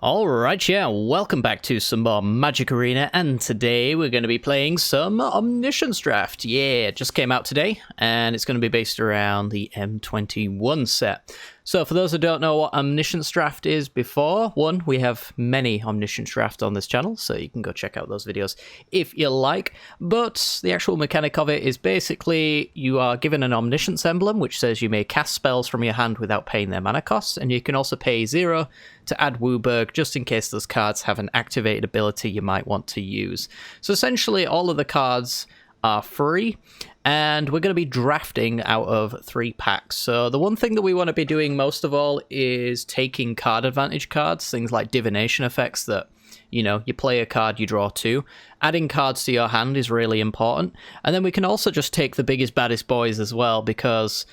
Alright, yeah, welcome back to some more Magic Arena, and today we're going to be playing some Omniscience Draft. Yeah, it just came out today, and it's going to be based around the M21 set. So for those who don't know what Omniscience Draft is before, one, we have many Omniscience Draft on this channel, so you can go check out those videos if you like. But the actual mechanic of it is basically you are given an Omniscience emblem, which says you may cast spells from your hand without paying their mana costs, and you can also pay 0 to add Wooburg, just in case those cards have an activated ability you might want to use. So essentially all of the cards are free, and we're going to be drafting out of 3 packs. So the one thing that we want to be doing most of all is taking card advantage cards, things like divination effects that, you know, you play a card, you draw 2. Adding cards to your hand is really important. And then we can also just take the biggest, baddest boys as well, because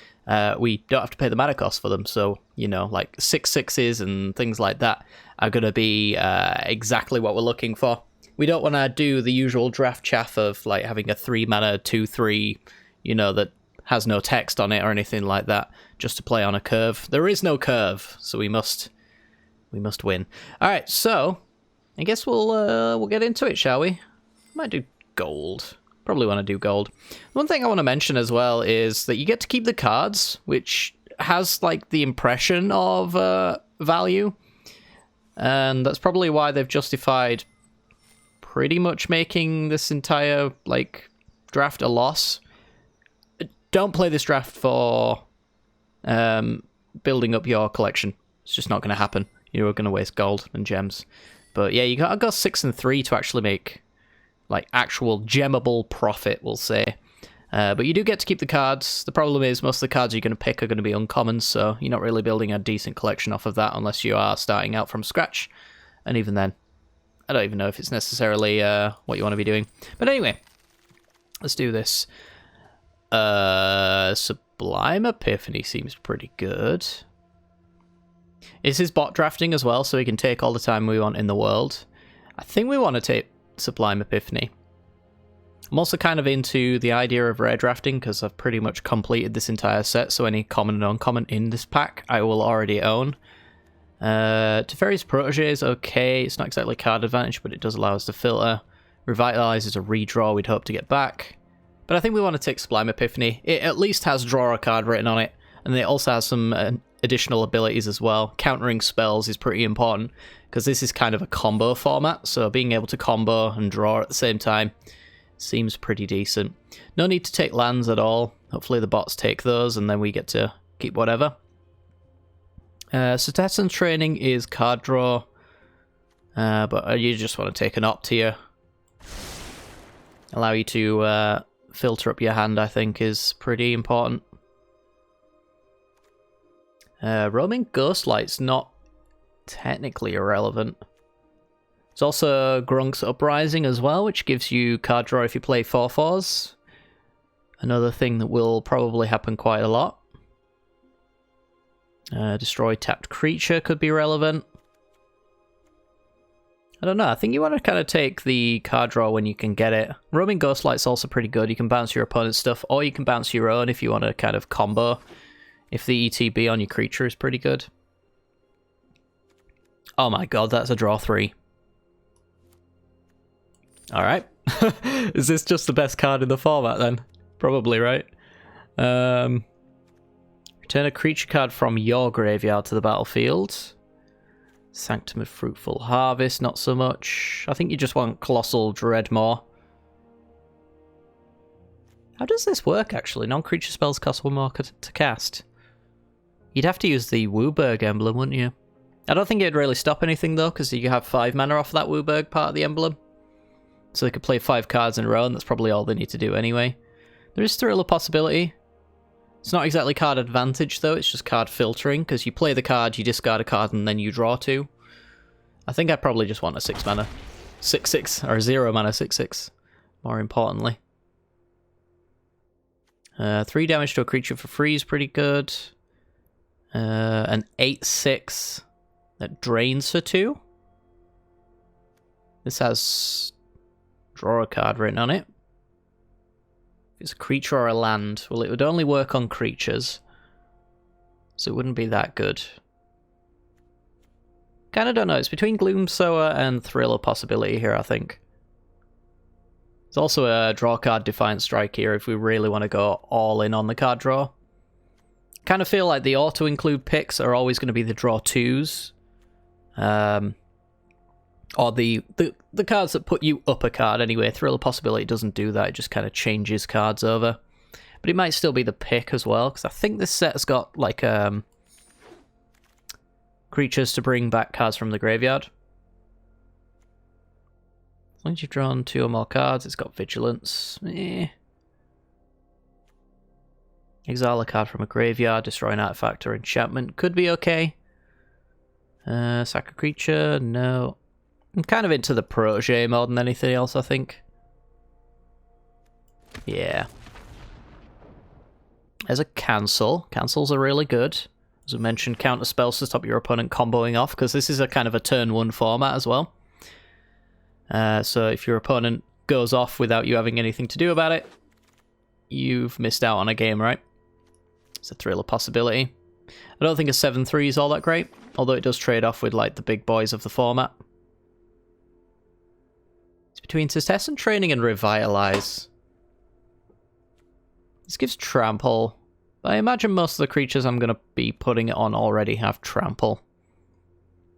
we don't have to pay the mana cost for them. So, you know, like 6/6s and things like that are going to be exactly what we're looking for. We don't want to do the usual draft chaff of like having a 3 mana 2/3, you know, that has no text on it or anything like that, just to play on a curve. There is no curve, so we must win. All right, so I guess we'll get into it, shall we? Might do gold. Probably want to do gold. One thing I want to mention as well is that you get to keep the cards, which has like the impression of value, and that's probably why they've justified pretty much making this entire like draft a loss. Don't play this draft for building up your collection. It's just not going to happen. You're going to waste gold and gems. But yeah, you gotta go 6 and 3 to actually make like actual gemmable profit, we'll say. But you do get to keep the cards. The problem is most of the cards you're going to pick are going to be uncommons, so you're not really building a decent collection off of that unless you are starting out from scratch. And even then, I don't even know if it's necessarily what you want to be doing. But anyway, let's do this. Sublime Epiphany seems pretty good. This is bot drafting as well, so we can take all the time we want in the world. I think we want to take Sublime Epiphany. I'm also kind of into the idea of rare drafting because I've pretty much completed this entire set, so any common and uncommon in this pack I will already own. Teferi's Protege is okay. It's not exactly card advantage, but it does allow us to filter. Revitalize is a redraw we'd hope to get back. But I think we want to take Sublime Epiphany. It at least has draw a card written on it, and it also has some additional abilities as well. Countering spells is pretty important, because this is kind of a combo format, so being able to combo and draw at the same time seems pretty decent. No need to take lands at all. Hopefully the bots take those, and then we get to keep whatever. Citizen Training is card draw, but you just want to take an opt here. Allow you to filter up your hand, I think, is pretty important. Roaming Ghostlight's not technically irrelevant. There's also Grunk's Uprising as well, which gives you card draw if you play 4/4s. Another thing that will probably happen quite a lot. Destroy tapped creature could be relevant. I don't know, I think you want to kind of take the card draw when you can get it. Roaming Ghostlight's also pretty good. You can bounce your opponent's stuff, or you can bounce your own if you want to kind of combo. If the ETB on your creature is pretty good. Oh my god, that's a draw 3. Alright. Is this just the best card in the format then? Probably, right? Return a creature card from your graveyard to the battlefield. Sanctum of Fruitful Harvest, not so much. I think you just want Colossal Dreadmaw. How does this work, actually? Non-creature spells cost 1 more to cast. You'd have to use the Wooburg emblem, wouldn't you? I don't think it'd really stop anything, though, because you have 5 mana off that Wooburg part of the emblem. So they could play 5 cards in a row, and that's probably all they need to do anyway. There is still a possibility. It's not exactly card advantage, though. It's just card filtering, because you play the card, you discard a card, and then you draw 2. I think I'd probably just want a 6 mana 6/6, or a 0 mana 6/6, more importantly. 3 damage to a creature for free is pretty good. An 8/6 that drains for 2. This has draw a card written on it. If it's a creature or a land, well, it would only work on creatures, so it wouldn't be that good. Kind of don't know. It's between Gloom Sower and Thriller Possibility here, I think. There's also a draw card Defiant Strike here if we really want to go all in on the card draw. Kind of feel like the auto-include picks are always going to be the draw 2s. Or the cards that put you up a card anyway. Thriller Possibility doesn't do that, it just kind of changes cards over. But it might still be the pick as well, because I think this set has got like creatures to bring back cards from the graveyard. As long as you've drawn 2 or more cards, it's got Vigilance. Exile a card from a graveyard, destroy an artifact or enchantment. Could be okay. Sack a creature, no. I'm kind of into the Protege more than anything else, I think. Yeah. There's a Cancel. Cancels are really good. As we mentioned, counter spells to stop your opponent comboing off, because this is a kind of a turn 1 format as well. So if your opponent goes off without you having anything to do about it, you've missed out on a game, right? It's a Thriller Possibility. I don't think a 7-3 is all that great, although it does trade off with like the big boys of the format. It's between Test Training and Revitalize. This gives Trample. I imagine most of the creatures I'm going to be putting it on already have Trample.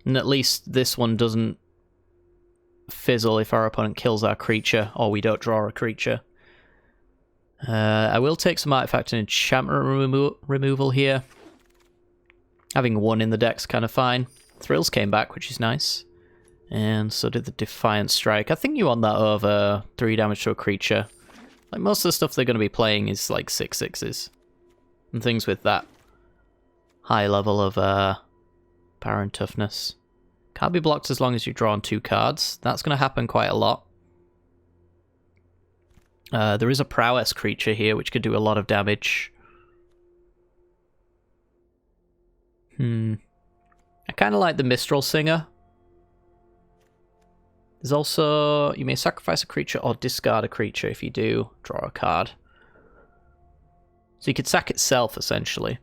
And at least this one doesn't fizzle if our opponent kills our creature or we don't draw a creature. I will take some artifact and enchantment removal here. Having 1 in the deck's kind of fine. Thrills came back, which is nice. And so did the Defiant Strike. I think you want that over 3 damage to a creature. Like most of the stuff they're going to be playing is like 6/6s. And things with that high level of power and toughness. Can't be blocked as long as you've drawn 2 cards. That's going to happen quite a lot. There is a Prowess creature here, which could do a lot of damage. I kind of like the Mistral Singer. There's also... You may sacrifice a creature or discard a creature. If you do, draw a card. So you could sack itself, essentially.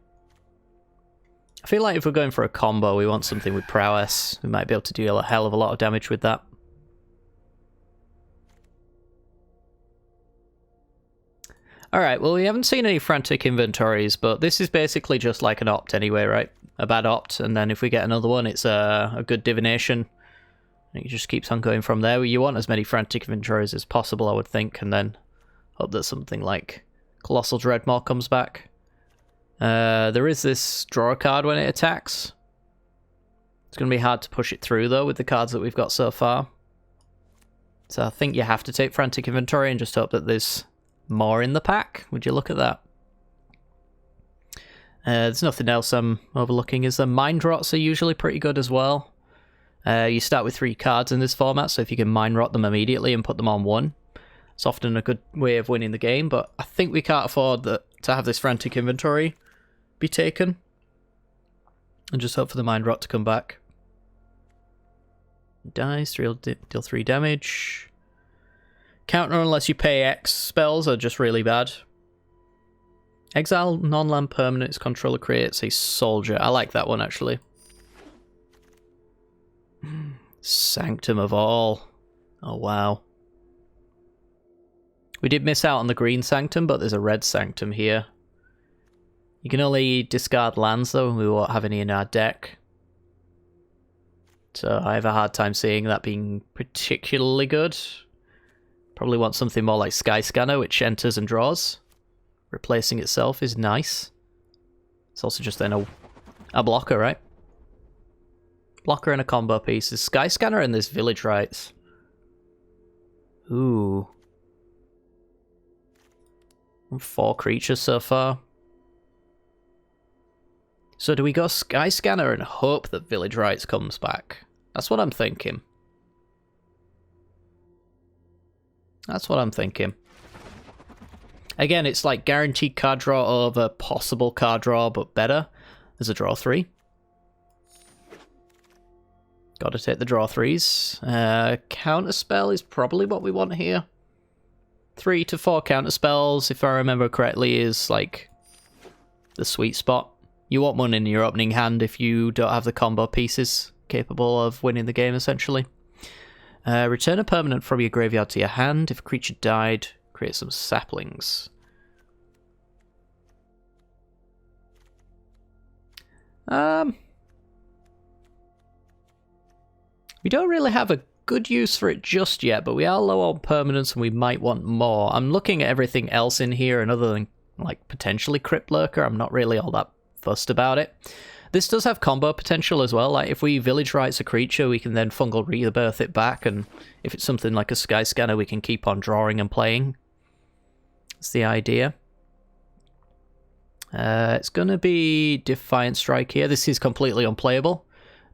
I feel like if we're going for a combo, we want something with Prowess. We might be able to do a hell of a lot of damage with that. Alright, well we haven't seen any Frantic Inventories, but this is basically just like an opt anyway, right? A bad opt, and then if we get another one, it's a good divination. And it just keeps on going from there. You want as many Frantic Inventories as possible, I would think, and then hope that something like Colossal Dreadmaw comes back. There is this draw card when it attacks. It's going to be hard to push it through, though, with the cards that we've got so far. So I think you have to take Frantic Inventory and just hope that there's more in the pack. Would you look at that? There's nothing else I'm overlooking. Is the Mind Rots are usually pretty good as well. You start with 3 cards in this format, so if you can Mind Rot them immediately and put them on 1, it's often a good way of winning the game, but I think we can't afford to have this Frantic Inventory be taken. And just hope for the Mind Rot to come back. Dies, deal 3 damage. Counter unless you pay X spells are just really bad. Exile non-land permanents, controller creates a soldier. I like that one, actually. Sanctum of All. Oh, wow. We did miss out on the green Sanctum, but there's a red Sanctum here. You can only discard lands, though, and we won't have any in our deck. So I have a hard time seeing that being particularly good. Probably want something more like Sky Scanner, which enters and draws. Replacing itself is nice. It's also just then a blocker, right? Blocker and a combo piece. Is Sky Scanner and this Village Rites. Ooh. 4 creatures so far. So do we go Sky Scanner and hope that Village Rites comes back? That's what I'm thinking. That's what I'm thinking. Again, it's like guaranteed card draw over possible card draw, but better. There's a draw 3. Gotta take the draw 3s. Counterspell is probably what we want here. 3 to 4 counterspells, if I remember correctly, is like the sweet spot. You want one in your opening hand if you don't have the combo pieces capable of winning the game, essentially. Return a permanent from your graveyard to your hand. If a creature died, create some saplings. We don't really have a good use for it just yet, but we are low on permanents and we might want more. I'm looking at everything else in here, and other than like potentially Crypt Lurker, I'm not really all that fussed about it. This does have combo potential as well. Like if we Village Rites a creature, we can then Fungal Rebirth it back, and if it's something like a Sky Scanner, we can keep on drawing and playing. That's the idea. It's going to be Defiant Strike here. This is completely unplayable.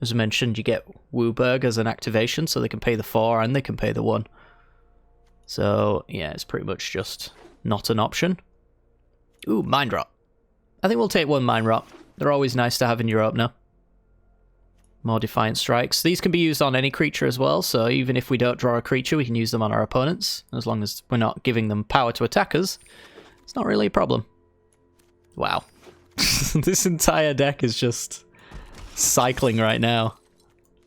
As I mentioned, you get Wooburg as an activation, so they can pay the 4 and they can pay the 1. So, yeah, it's pretty much just not an option. Ooh, Mind Rot. I think we'll take 1 Mind Rot. They're always nice to have in your opener. More Defiant Strikes. These can be used on any creature as well, so even if we don't draw a creature, we can use them on our opponents. As long as we're not giving them power to attack us, it's not really a problem. Wow. This entire deck is just cycling right now.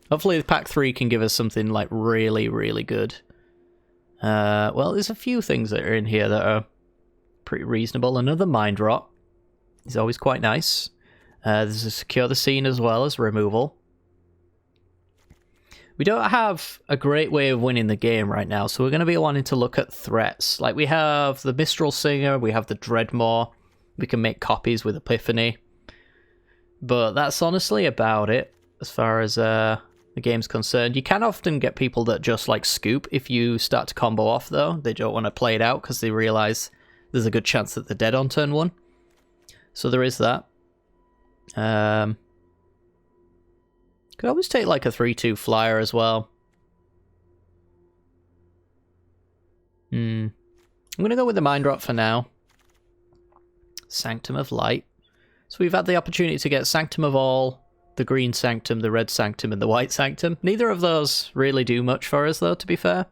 Hopefully the pack 3 can give us something like really, really good. Well, there's a few things that are in here that are pretty reasonable. Another Mind Rot is always quite nice. There's a Secure the Scene as well as removal. We don't have a great way of winning the game right now, so we're going to be wanting to look at threats. Like we have the Mistral Singer, we have the Dreadmaw, we can make copies with Epiphany. But that's honestly about it as far as the game's concerned. You can often get people that just like scoop if you start to combo off, though. They don't want to play it out because they realise there's a good chance that they're dead on turn 1. So there is that. Could always take like a 3/2 flyer as well. I'm going to go with the Mind Rot for now. Sanctum of Light. So we've had the opportunity to get Sanctum of All, the Green Sanctum, the Red Sanctum, and the White Sanctum. Neither of those really do much for us, though, to be fair.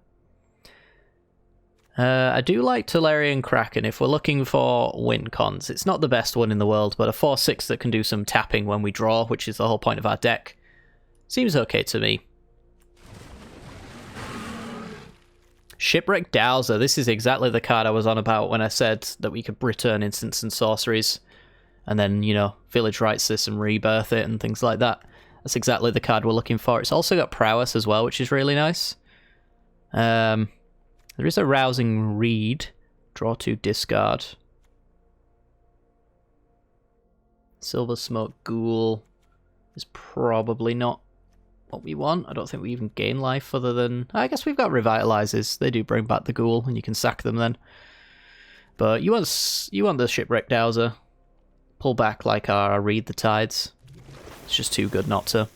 I do like Tolarian Kraken if we're looking for win cons. It's not the best one in the world, but a 4/6 that can do some tapping when we draw, which is the whole point of our deck, seems okay to me. Shipwreck Dowser. This is exactly the card I was on about when I said that we could return instants and sorceries. And then, you know, Village Rites this and rebirth it and things like that. That's exactly the card we're looking for. It's also got Prowess as well, which is really nice. There is a Rousing Reed. Draw 2, discard. Silver Smoke Ghoul is probably not what we want. I don't think we even gain life other than... I guess we've got Revitalizes. They do bring back the Ghoul, and you can sack them then. But you want the Shipwreck Dowser. Pull back like our Read the Tides. It's just too good not to.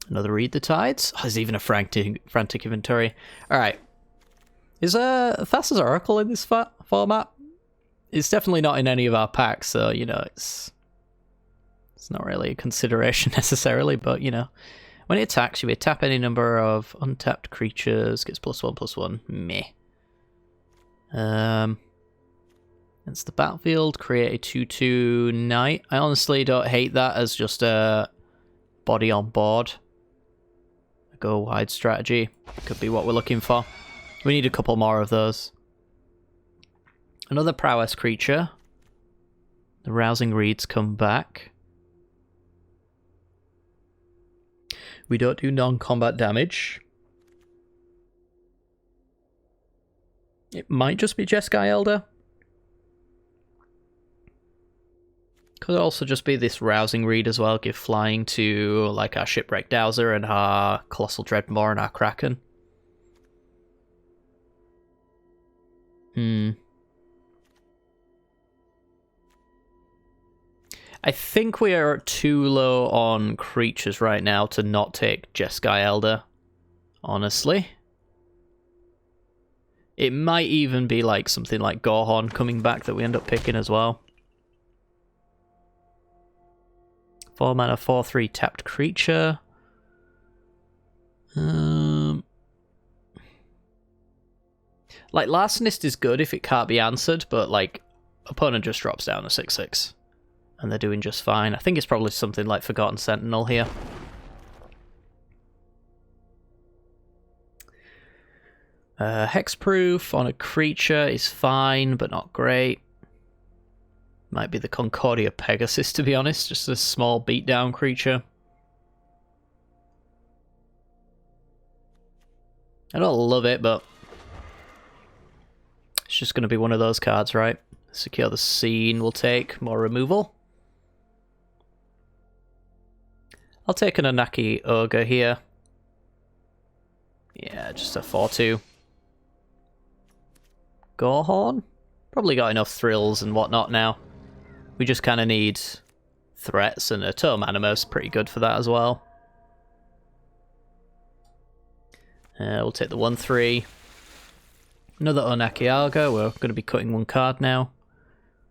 Another Read the Tides. Oh, there's even a frantic inventory. Alright. Is Thassa's Oracle in this format? It's definitely not in any of our packs, so, you know, it's not really a consideration necessarily, but, you know. When it attacks, you may tap any number of untapped creatures, gets +1/+1. Meh. It's the battlefield, create a 2/2 knight. I honestly don't hate that as just a body on board. A go wide strategy. Could be what we're looking for. We need a couple more of those. Another prowess creature. The Rousing Reeds come back. We don't do non-combat damage. It might just be Jeskai Elder. Could also just be this Rousing Reed as well. Give flying to like our Shipwreck Dowser and our Colossal Dreadmaw and our Kraken. I think we are too low on creatures right now to not take Jeskai Elder, honestly. It might even be like something like Gorehorn coming back that we end up picking as well. 4 mana, 4/3 tapped creature. Like, Larcenist is good if it can't be answered, but, like, opponent just drops down a 6/6. and they're doing just fine. I think it's probably something like Forgotten Sentinel here. Hexproof on a creature is fine, but not great. Might be the Concordia Pegasus, to be honest. Just a small beatdown creature. I don't love it, but it's just going to be one of those cards, right? Secure the Scene will take more removal. I'll take an Anaki Ogre here. Yeah, just a 4/2. Gorehorn? Probably got enough thrills and whatnot now. We just kind of need threats, and a Tome Animus pretty good for that as well. We'll take the 1/3. Another Onakiaga. We're going to be cutting one card now.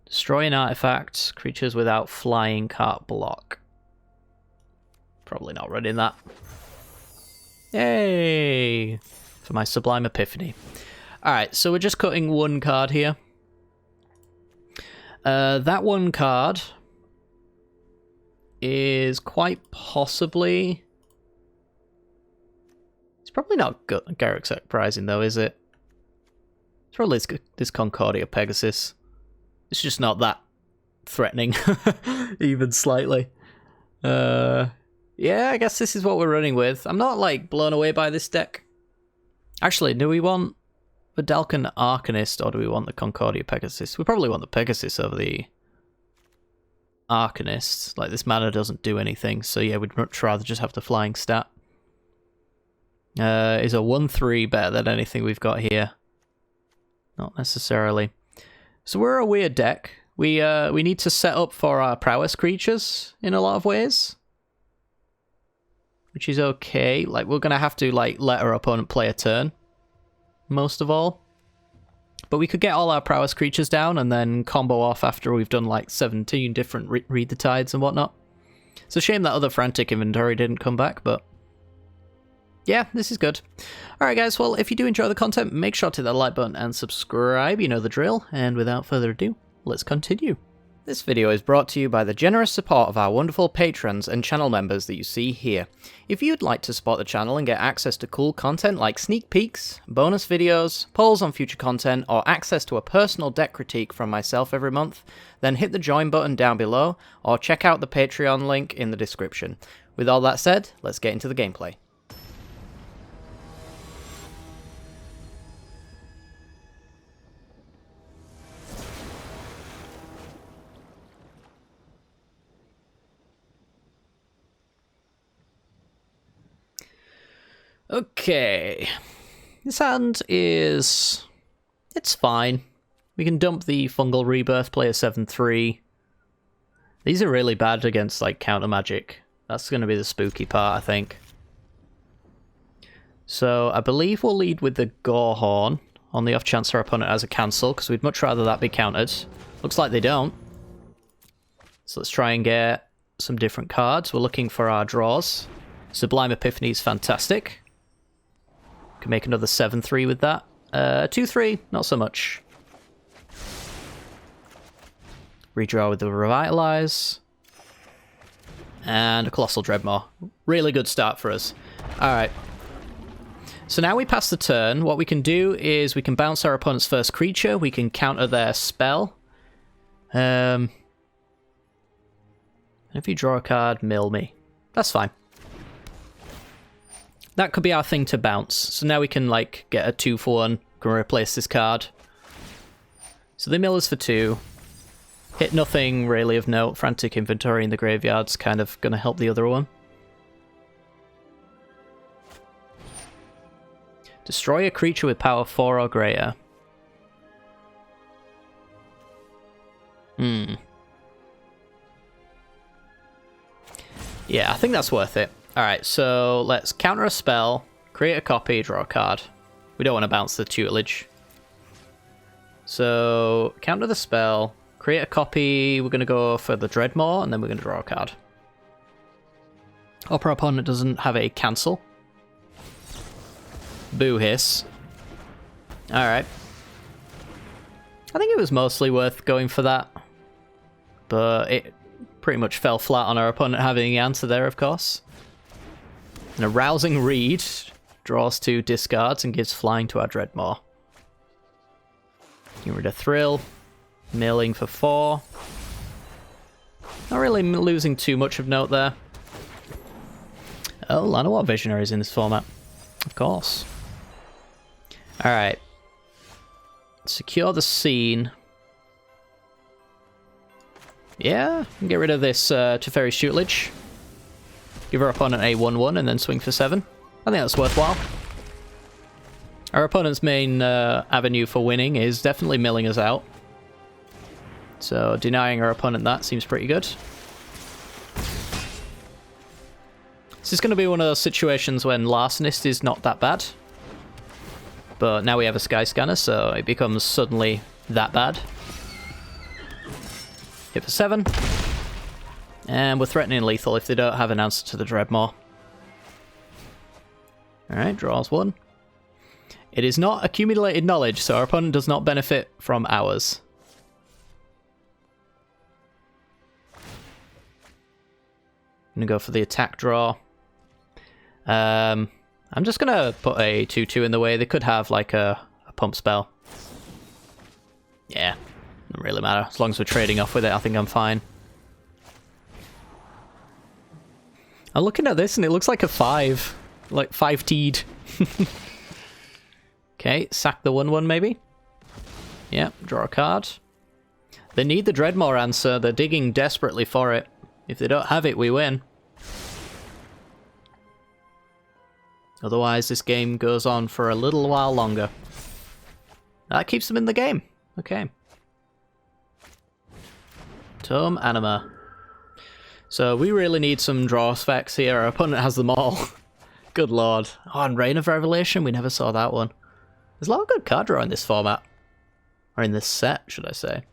Destroy an artifact. Creatures without flying can't block. Probably not running that. Yay! For my Sublime Epiphany. Alright, so we're just cutting one card here. That one card is quite possibly... It's probably not Garruk's Uprising though, is it? It's probably this Concordia Pegasus. It's just not that threatening, even slightly. Yeah, I guess this is what we're running with. I'm not, like, blown away by this deck. Actually, do we want the Dalcan Arcanist, or do we want the Concordia Pegasus? We probably want the Pegasus over the Arcanist. Like, this mana doesn't do anything, so yeah, we'd much rather just have the flying stat. Is a 1/3 better than anything we've got here? Not necessarily. So we're a weird deck. We need to set up for our prowess creatures in a lot of ways, which is okay. Like, we're gonna have to like let our opponent play a turn, most of all. But we could get all our prowess creatures down and then combo off after we've done like 17 different Read the Tides and whatnot. It's a shame that other Frantic Inventory didn't come back, but yeah, this is good. Alright guys, well, if you do enjoy the content, make sure to hit that like button and subscribe, you know the drill, and without further ado, let's continue. This video is brought to you by the generous support of our wonderful patrons and channel members that you see here. If you'd like to support the channel and get access to cool content like sneak peeks, bonus videos, polls on future content, or access to a personal deck critique from myself every month, then hit the join button down below, or check out the Patreon link in the description. With all that said, let's get into the gameplay. Okay, this hand is... it's fine. We can dump the Fungal Rebirth, play a 7/3. These are really bad against, like, counter magic. That's going to be the spooky part, I think. So, I believe we'll lead with the Gorehorn, on the off chance our opponent has a cancel, because we'd much rather that be countered. Looks like they don't. So let's try and get some different cards. We're looking for our draws. Sublime Epiphany is fantastic. Can make another 7/3 with that. 2/3, not so much. Redraw with the Revitalize. And a Colossal Dreadmaw. Really good start for us. Alright. So now we pass the turn. What we can do is we can bounce our opponent's first creature. We can counter their spell. If you draw a card, mill me. That's fine. That could be our thing to bounce. So now we can, like, get a 2-for-1. Can replace this card. So they mill us for 2. Hit nothing really of note. Frantic Inventory in the graveyard's kind of going to help the other one. Destroy a creature with power 4 or greater. Yeah, I think that's worth it. Alright, so let's counter a spell, create a copy, draw a card. We don't want to bounce the tutelage. So, counter the spell, create a copy, we're going to go for the Dreadmaw, and then we're going to draw a card. Hope our opponent doesn't have a cancel. Boo hiss. Alright. I think it was mostly worth going for that. But pretty much fell flat on our opponent having the answer there, of course. And a rousing read draws 2 discards and gives flying to our Dreadmaw. Get rid of Thrill. Milling for 4. Not really losing too much of note there. Oh, Llanowar Visionaries in this format. Of course. Alright. Secure the scene. Yeah, get rid of this Teferi Tutelage. Give our opponent a 1-1 and then swing for 7. I think that's worthwhile. Our opponent's main avenue for winning is definitely milling us out. So denying our opponent that seems pretty good. This is going to be one of those situations when Larcenist is not that bad. But now we have a Sky Scanner, so it becomes suddenly that bad. Hit for 7. And we're threatening lethal if they don't have an answer to the Dreadmaw. Alright, draws 1. It is not accumulated knowledge, so our opponent does not benefit from ours. I'm going to go for the attack draw. I'm just going to put a 2-2 in the way. They could have like a pump spell. Yeah, doesn't really matter. As long as we're trading off with it, I think I'm fine. I'm looking at this and it looks like a 5. Like 5-t'd. Okay, sack the 1-1 maybe. Yeah, draw a card. They need the Dreadmaw answer. They're digging desperately for it. If they don't have it, we win. Otherwise, this game goes on for a little while longer. That keeps them in the game. Okay. Tome Anima. So we really need some draw specs here. Our opponent has them all. Good lord. Oh, and Reign of Revelation, we never saw that one. There's a lot of good card draw in this format. Or in this set, should I say.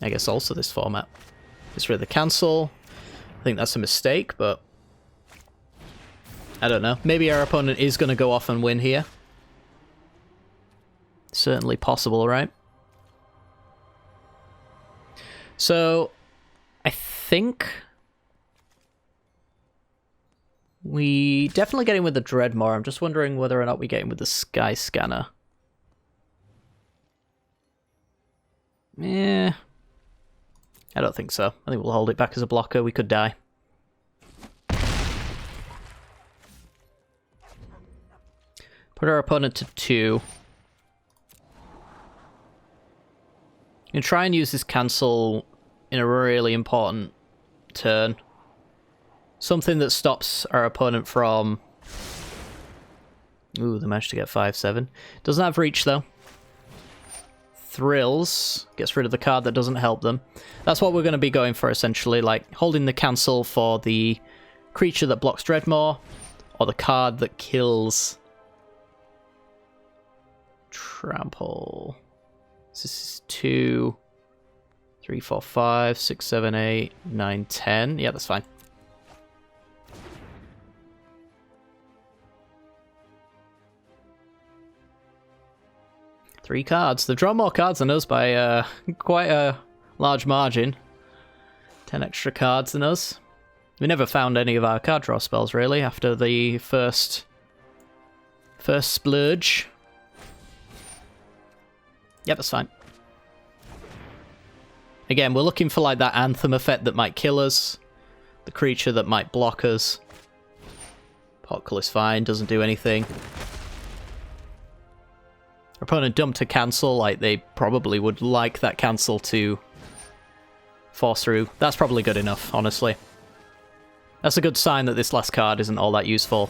I guess also this format. It's really the cancel. I think that's a mistake, but I don't know. Maybe our opponent is going to go off and win here. Certainly possible, right? So, I think we definitely get in with the Dreadmaw. I'm just wondering whether or not we get in with the Sky Scanner. Yeah. I don't think so. I think we'll hold it back as a blocker. We could die. Put our opponent to 2. And try and use this cancel in a really important turn. Something that stops our opponent from... Ooh, they managed to get 5-7. Doesn't have reach, though. Thrills. Gets rid of the card that doesn't help them. That's what we're going to be going for, essentially. Like, holding the cancel for the creature that blocks Dreadmaw, or the card that kills... Trample. This is 2, 3, 4, 5, 6, 7, 8, 9, 10. Yeah, that's fine. Three cards. They've drawn more cards than us by quite a large margin. 10 extra cards than us. We never found any of our card draw spells, really, after the first splurge. Yep, that's fine. Again, we're looking for like that Anthem effect that might kill us. The creature that might block us. Potkull is fine, doesn't do anything. Our opponent dumped a cancel, like they probably would like that cancel to force through. That's probably good enough, honestly. That's a good sign that this last card isn't all that useful.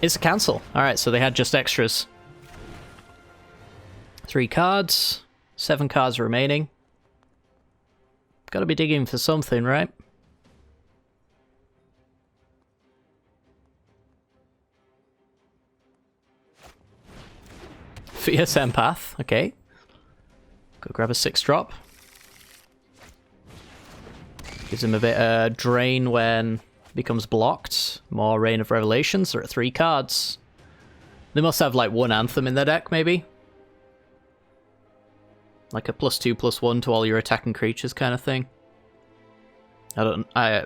It's a cancel. Alright, so they had just extras. 3 cards. 7 cards remaining. Gotta be digging for something, right? Fierce Empath, okay. Go grab a 6-drop. Gives him a bit of drain when becomes blocked. More Reign of Revelations. There are 3 cards. They must have like 1 Anthem in their deck, maybe. Like a +2/+1 to all your attacking creatures kind of thing. I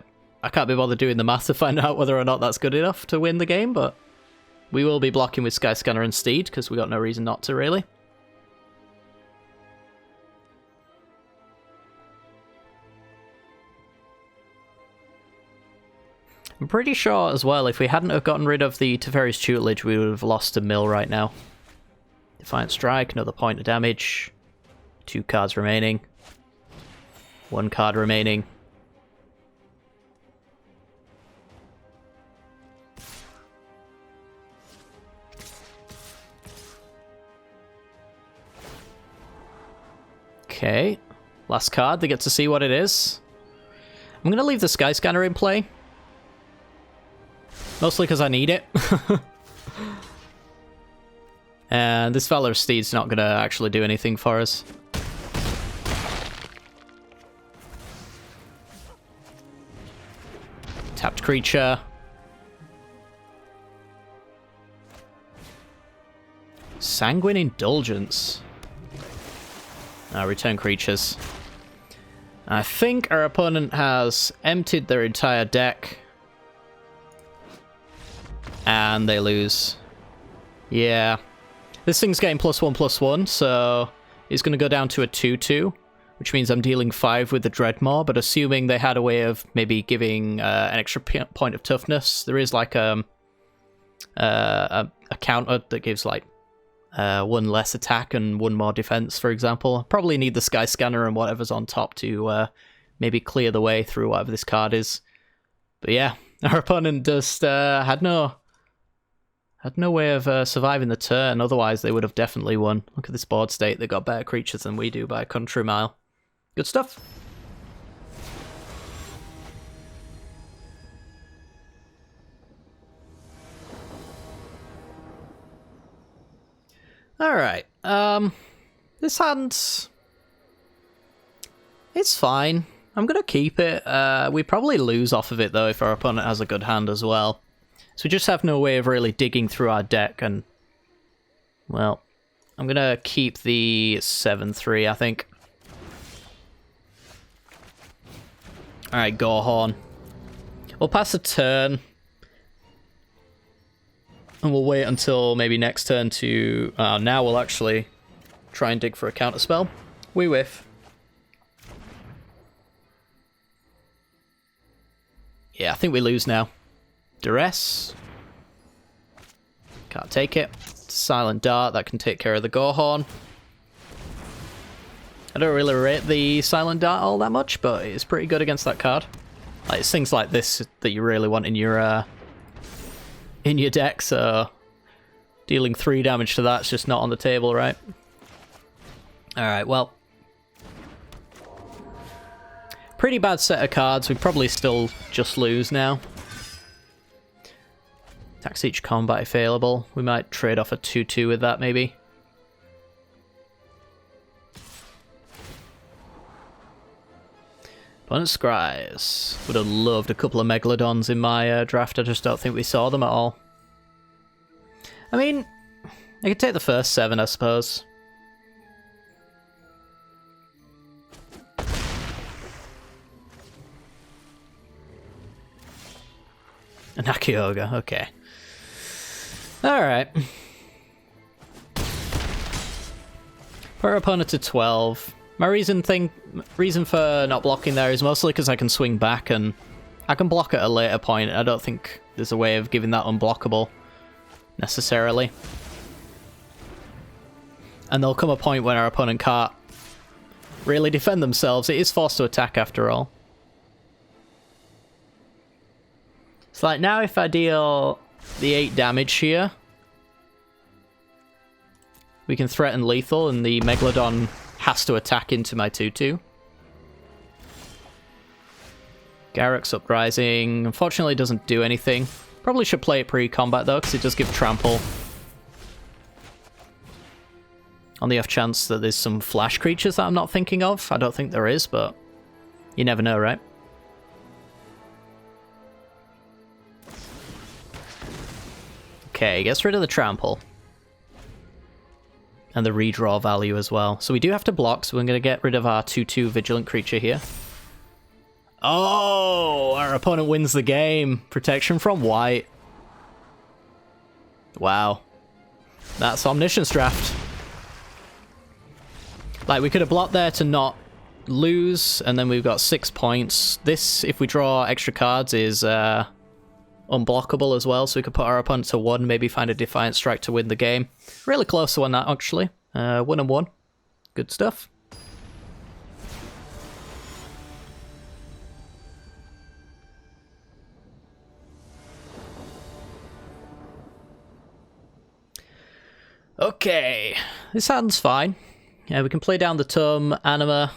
can't be bothered doing the math to find out whether or not that's good enough to win the game, but we will be blocking with Skyscanner and Steed, because we got no reason not to, really. I'm pretty sure, as well, if we hadn't have gotten rid of the Teferi's Tutelage, we would have lost a mill right now. Defiant Strike, another point of damage. 2 cards remaining. 1 card remaining. Okay, last card, they get to see what it is. I'm going to leave the Skyscanner in play. Mostly because I need it. And this Valor of Steed's not going to actually do anything for us. Tapped creature. Sanguine Indulgence. Return creatures. I think our opponent has emptied their entire deck. And they lose. Yeah. This thing's getting +1/+1, so it's going to go down to a 2/2, which means I'm dealing 5 with the Dreadmaw, but assuming they had a way of maybe giving an extra point of toughness, there is like a counter that gives like 1 less attack and 1 more defense, for example. Probably need the Skyscanner and whatever's on top to maybe clear the way through whatever this card is. But yeah, our opponent just had no way of surviving the turn, otherwise they would have definitely won. Look at this board state, they got better creatures than we do by a country mile. Good stuff. Alright, this hand, it's fine. I'm going to keep it. We probably lose off of it though if our opponent has a good hand as well. So we just have no way of really digging through our deck and, well, I'm going to keep the 7/3, I think. Alright, Gorehorn. We'll pass a turn. And we'll wait until maybe next turn to... now we'll actually try and dig for a counterspell. We whiff. Yeah, I think we lose now. Duress. Can't take it. Silent Dart, that can take care of the Gorehorn. I don't really rate the Silent Dart all that much, but it's pretty good against that card. Like, it's things like this that you really want in your deck, so dealing 3 damage to that's just not on the table, right? Alright, well. Pretty bad set of cards. We probably still just lose now. Tax each combat if available. We might trade off a 2/2 with that, maybe. Opponent Scries. Would have loved a couple of Megalodons in my draft. I just don't think we saw them at all. I mean, I could take the first 7, I suppose. An Akioga, okay. Alright. Put our opponent to 12. My reason for not blocking there is mostly because I can swing back and I can block at a later point. I don't think there's a way of giving that unblockable, necessarily. And there'll come a point when our opponent can't really defend themselves. It is forced to attack after all. It's like now if I deal the 8 damage here, we can threaten lethal and the Megalodon has to attack into my 2/2. Garruk's Uprising, unfortunately doesn't do anything. Probably should play it pre-combat though, because it does give trample. On the off chance that there's some flash creatures that I'm not thinking of. I don't think there is, but you never know, right? Okay, gets rid of the trample. and the redraw value as well. So we do have to block, so we're going to get rid of our 2/2 Vigilant creature here. Oh, our opponent wins the game. Protection from white. Wow. That's Omniscience draft. Like, we could have blocked there to not lose, and then we've got 6 points. This, if we draw extra cards, is unblockable as well, so we could put our opponent to 1, maybe find a Defiant Strike to win the game. Really close on that, actually. 1-1. Good stuff. Okay, this sounds fine. Yeah, we can play down the Tome, Anima.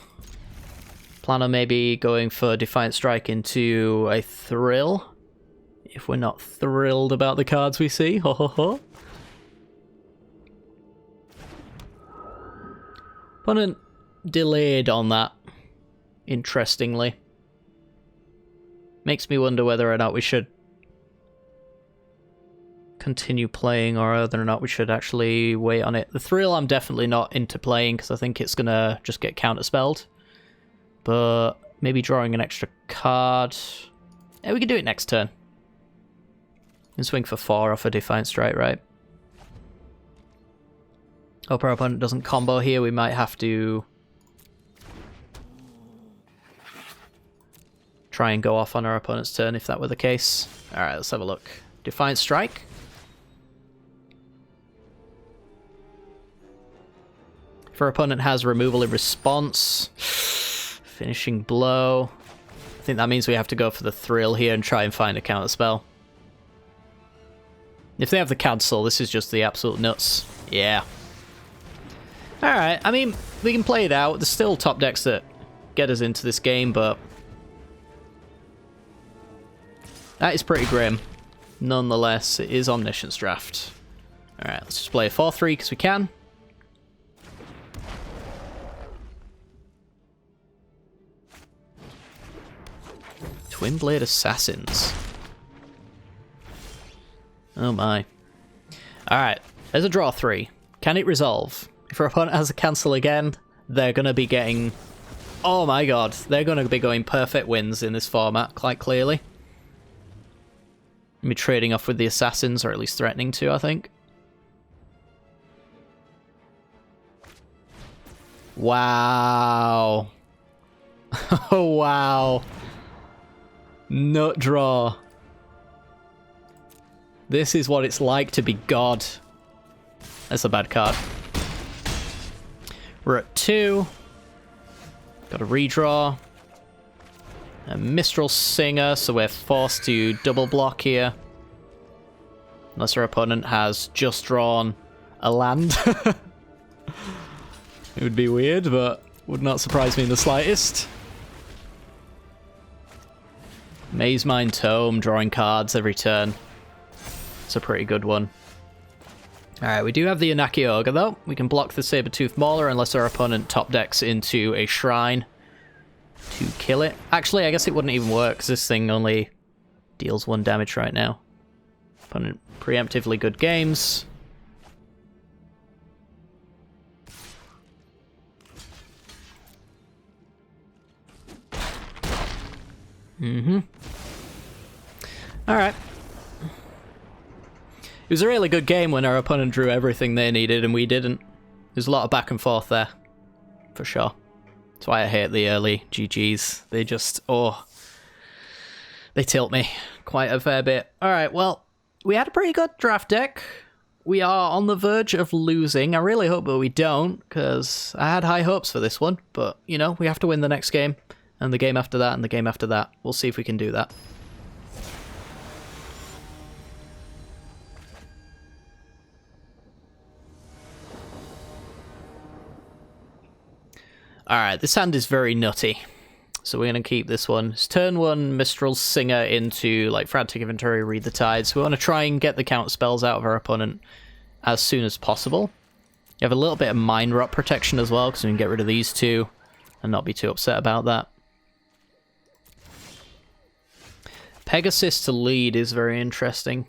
Plan on maybe going for Defiant Strike into a Thrill. If we're not thrilled about the cards we see. Ho ho ho. Opponent delayed on that, interestingly. Makes me wonder whether or not we should continue playing or whether or not we should actually wait on it. The Thrill I'm definitely not into playing because I think it's gonna just get counterspelled. But maybe drawing an extra card. Yeah, we can do it next turn. And swing for 4 off a Defiant Strike, right? Hope our opponent doesn't combo here. We might have to try and go off on our opponent's turn if that were the case. Alright, let's have a look. Defiant Strike. If our opponent has removal in response, finishing blow. I think that means we have to go for the Thrill here and try and find a counterspell. If they have the cancel, this is just the absolute nuts. Yeah. Alright, I mean, we can play it out. There's still top decks that get us into this game, but that is pretty grim. Nonetheless, it is Omniscience draft. Alright, let's just play a 4-3 because we can. Twin Blade Assassins. Oh my. Alright, there's a draw 3. Can it resolve? If our opponent has a cancel again, they're going to be getting... Oh my god, they're going to be going perfect wins in this format, quite clearly. Be trading off with the Assassins, or at least threatening to, I think. Wow. Oh wow. Nut draw. This is what it's like to be God. That's a bad card. We're at 2. Got a redraw. A Mistral Singer, so we're forced to double block here. Unless our opponent has just drawn a land. It would be weird, but would not surprise me in the slightest. Maze Mine Tome, drawing cards every turn. It's a pretty good one. Alright, we do have the Inaki Ogre though. We can block the Sabertooth Mauler unless our opponent top decks into a Shrine to kill it. Actually, I guess it wouldn't even work because this thing only deals 1 damage right now. Opponent preemptively good games. Alright. It was a really good game when our opponent drew everything they needed and we didn't. There's a lot of back and forth there, for sure. That's why I hate the early GGs. They just, they tilt me quite a fair bit. Alright, well, we had a pretty good draft deck. We are on the verge of losing. I really hope that we don't, because I had high hopes for this one. But, you know, we have to win the next game, and the game after that, and the game after that. We'll see if we can do that. Alright, this hand is very nutty. So we're going to keep this one. It's turn 1, Mistral Singer into, like, Frantic Inventory, Read the Tides. We want to try and get the counter spells out of our opponent as soon as possible. You have a little bit of Mind Rot protection as well, because we can get rid of these 2 and not be too upset about that. Pegasus to lead is very interesting.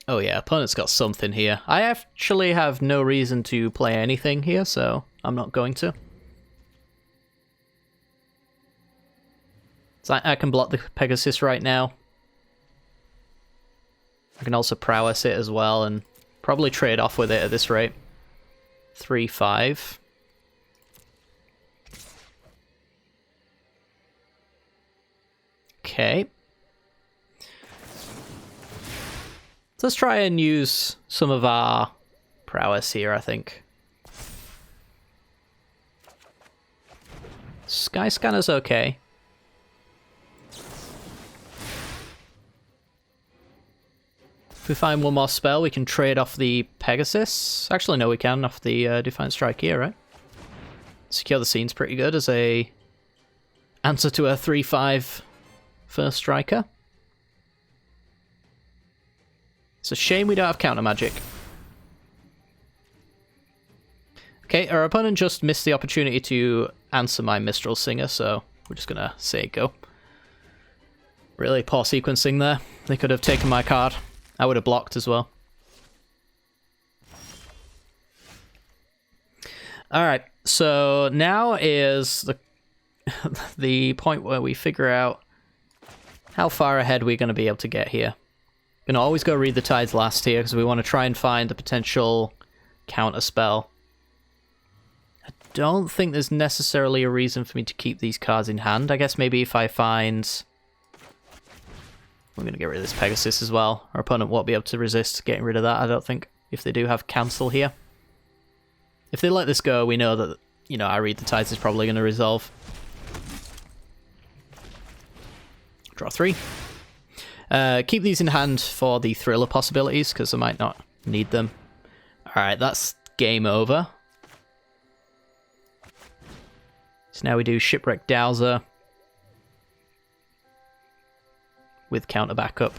Oh yeah, opponent's got something here. I actually have no reason to play anything here, so I'm not going to. So I can block the Pegasus right now. I can also prowess it as well and probably trade off with it at this rate. 3-5. Okay. Let's try and use some of our prowess here, I think. Sky Scanner's okay. If we find one more spell, we can trade off the Pegasus. Actually, no, we can off the Defiant Strike here, right? Secure the Scene's pretty good as a answer to a 3-5 first striker. It's a shame we don't have counter magic. Okay, our opponent just missed the opportunity to answer my Mistral Singer, so we're just gonna say go. Really poor sequencing there. They could have taken my card. I would have blocked as well. Alright, so now is the the point where we figure out how far ahead we're going to be able to get here. Gonna always go Read the Tides last here because we want to try and find a potential counter spell. I don't think there's necessarily a reason for me to keep these cards in hand. I guess maybe if I find... We're going to get rid of this Pegasus as well. Our opponent won't be able to resist getting rid of that, I don't think, if they do have cancel here. If they let this go, we know that, you know, I Read the Tides is probably going to resolve. Draw 3. Keep these in hand for the Thriller possibilities, because I might not need them. Alright, that's game over. So now we do Shipwreck Dowser with counter backup.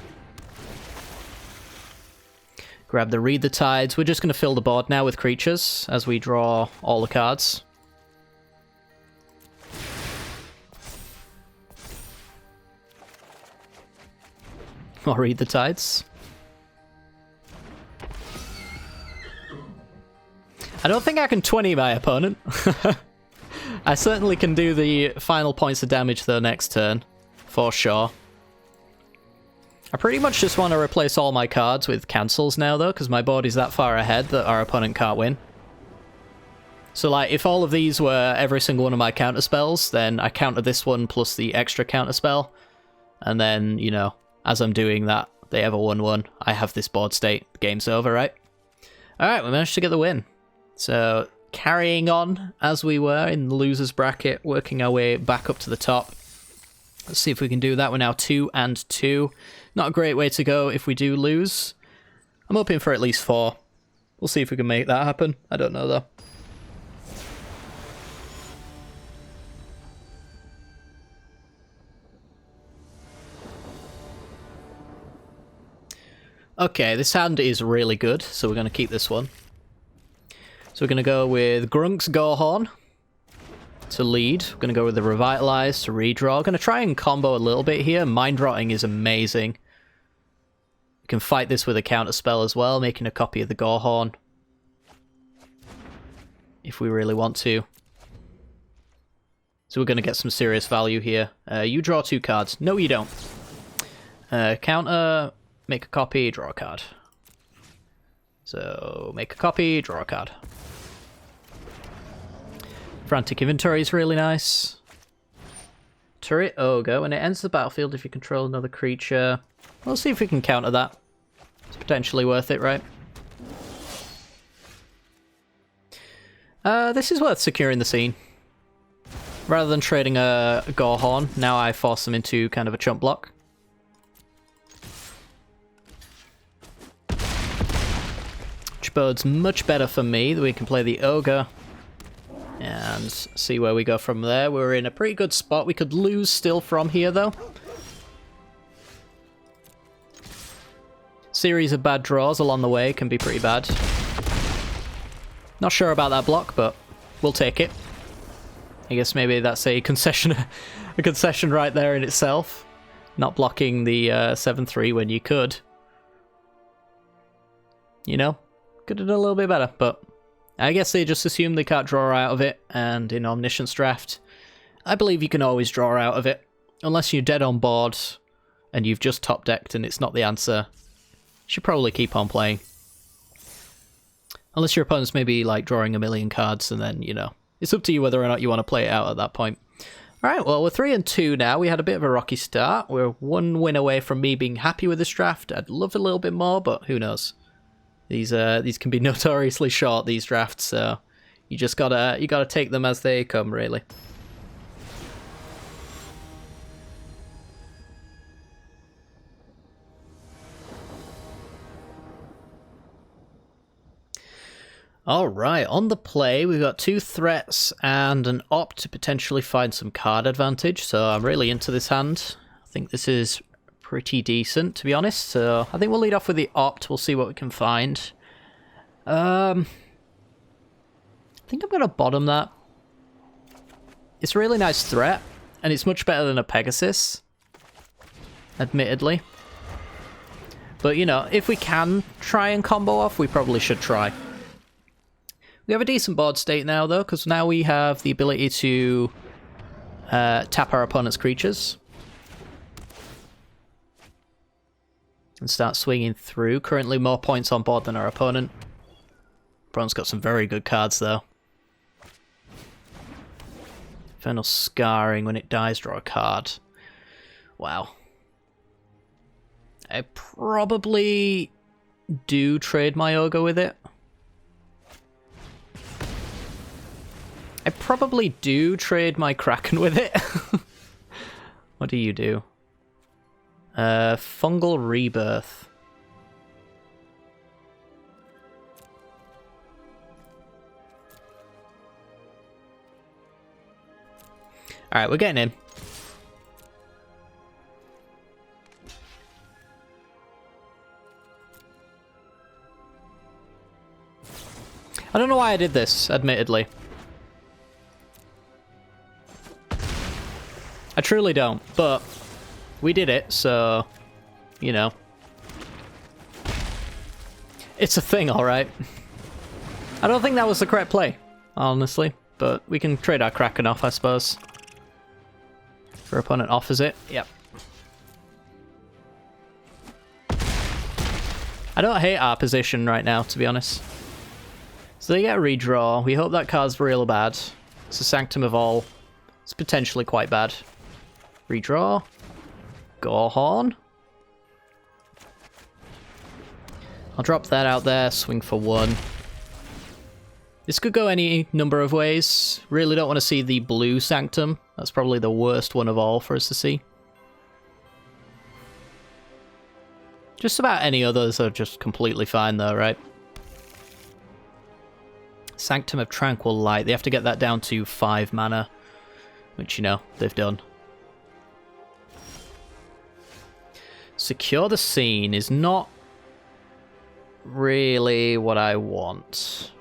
Grab the Read the Tides. We're just going to fill the board now with creatures as we draw all the cards. Or Read the Tides. I don't think I can 20 my opponent. I certainly can do the final points of damage though next turn, for sure. I pretty much just want to replace all my cards with cancels now though, because my board is that far ahead that our opponent can't win. So like, if all of these were every single one of my counter spells, then I counter this one plus the extra counter spell, and then, you know, as I'm doing that, they have a 1-1. I have this board state. The game's over, right? Alright, we managed to get the win. So, carrying on as we were in the loser's bracket, working our way back up to the top. Let's see if we can do that. We're now 2-2. Not a great way to go if we do lose. I'm hoping for at least 4. We'll see if we can make that happen. I don't know, though. Okay, this hand is really good, so we're going to keep this one. So we're going to go with Grunk's Gorehorn to lead. We're going to go with the Revitalize to redraw. We're going to try and combo a little bit here. Mind Rotting is amazing. We can fight this with a counter spell as well, making a copy of the Gorehorn. If we really want to. So we're going to get some serious value here. You draw 2 cards. No, you don't. Counter... Make a copy, draw a card. So, make a copy, draw a card. Frantic Inventory is really nice. Turret Ogre. When it enters the battlefield, if you control another creature... We'll see if we can counter that. It's potentially worth it, right? This is worth securing the scene. Rather than trading a Gorehorn, now I force them into kind of a chump block. Bodes much better for me that we can play the Ogre and see where we go from there. We're in a pretty good spot. We could lose still from here though. Series of bad draws along the way can be pretty bad. Not sure about that block, but we'll take it. I guess maybe that's a concession right there in itself. Not blocking the 7-3 when you could. You know? Could have done a little bit better, but I guess they just assume they can't draw out of it, and in Omniscience Draft, I believe you can always draw out of it. Unless you're dead on board, and you've just top-decked and it's not the answer, you should probably keep on playing. Unless your opponent's maybe, like, drawing a million cards, and then, you know, it's up to you whether or not you want to play it out at that point. Alright, well, we're 3-2 now. We had a bit of a rocky start. We're 1 win away from me being happy with this draft. I'd love a little bit more, but who knows. These can be notoriously short, these drafts, so you just gotta take them as they come, really. Alright, on the play, we've got 2 threats and an opt to potentially find some card advantage, so I'm really into this hand. I think this is pretty decent, to be honest, so I think we'll lead off with the opt, we'll see what we can find. I think I'm going to bottom that. It's a really nice threat, and it's much better than a Pegasus, admittedly. But, you know, if we can try and combo off, we probably should try. We have a decent board state now, though, because now we have the ability to tap our opponent's creatures. And start swinging through. Currently more points on board than our opponent. Opponent's got some very good cards, though. Infernal Scarring. When it dies, draw a card. Wow. I probably do trade my Ogre with it. I probably do trade my Kraken with it. What do you do? Fungal Rebirth. Alright, we're getting in. I don't know why I did this, admittedly. I truly don't, but we did it, so, you know. It's a thing, alright. I don't think that was the correct play, honestly, but we can trade our Kraken off, I suppose. If our opponent offers it, yep. I don't hate our position right now, to be honest. So they get a redraw. We hope that card's real bad. It's a Sanctum of All. It's potentially quite bad. Redraw. Gorehorn. I'll drop that out there, swing for 1. This could go any number of ways. Really don't want to see the blue Sanctum. That's probably the worst one of all for us to see. Just about any others are just completely fine though, right? Sanctum of Tranquil Light. They have to get that down to 5 mana. Which, you know, they've done. Secure the Scene is not really what I want.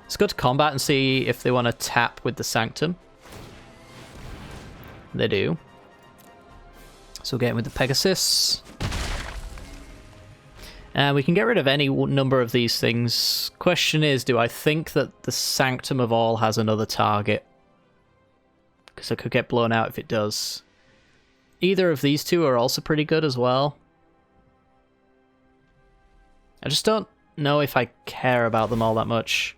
Let's go to combat and see if they want to tap with the Sanctum. They do. So we'll get in with the Pegasus. And we can get rid of any number of these things. Question is, do I think that the Sanctum of All has another target? Because I could get blown out if it does. Either of these two are also pretty good as well. I just don't know if I care about them all that much.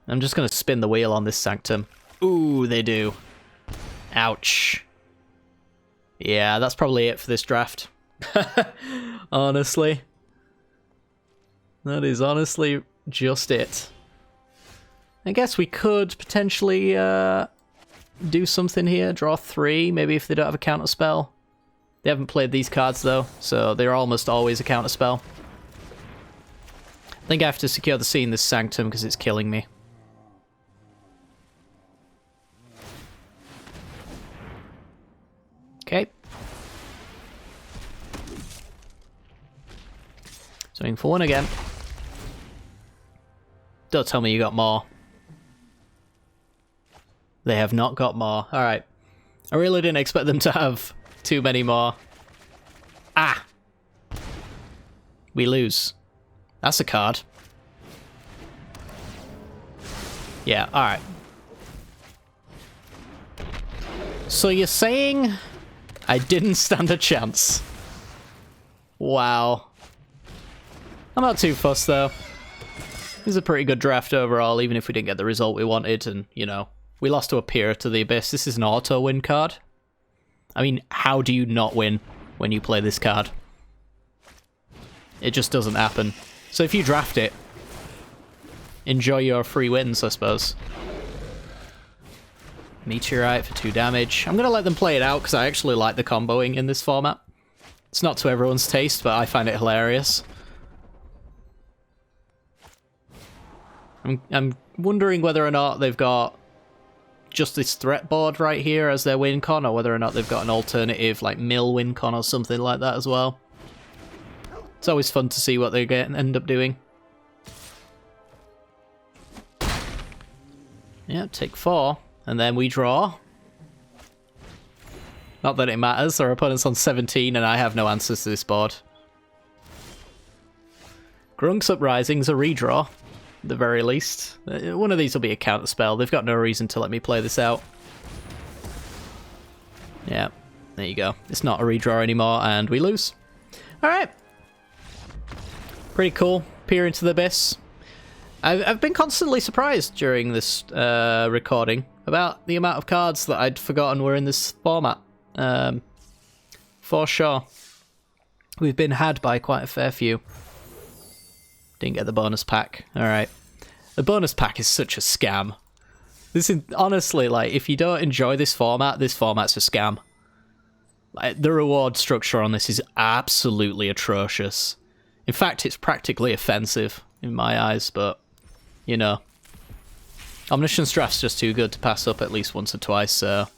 I'm just going to spin the wheel on this Sanctum. Ooh, they do. Ouch. Yeah, that's probably it for this draft. Honestly. That is honestly just it. I guess we could potentially do something here. Draw 3, maybe if they don't have a counter spell. They haven't played these cards though, so they're almost always a counter spell. I think I have to secure the scene this Sanctum because it's killing me. Okay. Swing for 1 again. Don't tell me you got more. They have not got more. Alright. I really didn't expect them to have too many more. Ah! We lose. That's a card. Yeah, alright. So you're saying I didn't stand a chance? Wow. I'm not too fussed, though. This is a pretty good draft overall, even if we didn't get the result we wanted, and, you know, we lost to a peer to the Abyss. This is an auto-win card. I mean, how do you not win when you play this card? It just doesn't happen. So if you draft it, enjoy your free wins, I suppose. Meteorite for 2 damage. I'm going to let them play it out, because I actually like the comboing in this format. It's not to everyone's taste, but I find it hilarious. I'm wondering whether or not they've got just this threat board right here as their win con, or whether or not they've got an alternative, like mill win con or something like that as well. It's always fun to see what they end up doing. Yeah, take 4, and then we draw. Not that it matters, our opponent's on 17 and I have no answers to this board. Grunk's Uprising's a redraw. At the very least. One of these will be a counter spell. They've got no reason to let me play this out. Yeah, there you go. It's not a redraw anymore, and we lose. Alright. Pretty cool. Peer into the Abyss. I've been constantly surprised during this recording about the amount of cards that I'd forgotten were in this format. For sure. We've been had by quite a fair few. Didn't get the bonus pack. Alright. The bonus pack is such a scam. This is, honestly, like, if you don't enjoy this format's a scam. Like, the reward structure on this is absolutely atrocious. In fact, it's practically offensive in my eyes, but, you know. Omniscience Draft's just too good to pass up at least once or twice, so...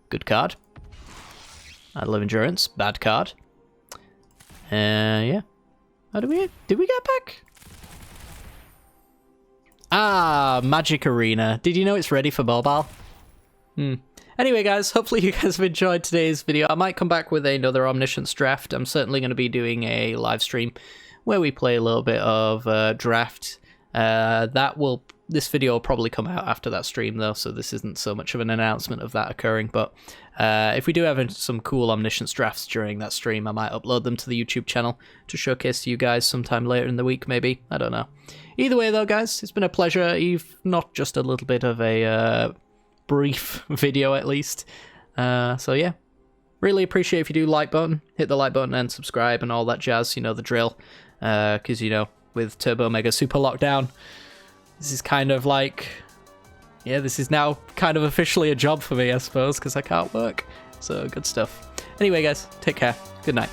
Good card. Idle of Endurance, bad card. Yeah. How did we get back? Ah, Magic Arena. Did you know it's ready for mobile? Anyway, guys, hopefully you guys have enjoyed today's video. I might come back with another Omniscience draft. I'm certainly going to be doing a live stream where we play a little bit of draft. This video will probably come out after that stream, though, so this isn't so much of an announcement of that occurring, but if we do have some cool Omniscience drafts during that stream, I might upload them to the YouTube channel to showcase to you guys sometime later in the week, maybe. I don't know. Either way, though, guys, it's been a pleasure, if not just a little bit of a brief video, at least. So, yeah. Really appreciate if you do like button, hit the like button and subscribe and all that jazz, you know the drill. Because, you know, with Turbo Mega Super Lockdown, this is kind of like, yeah, this is now kind of officially a job for me, I suppose, because I can't work. So, good stuff. Anyway, guys, take care. Good night.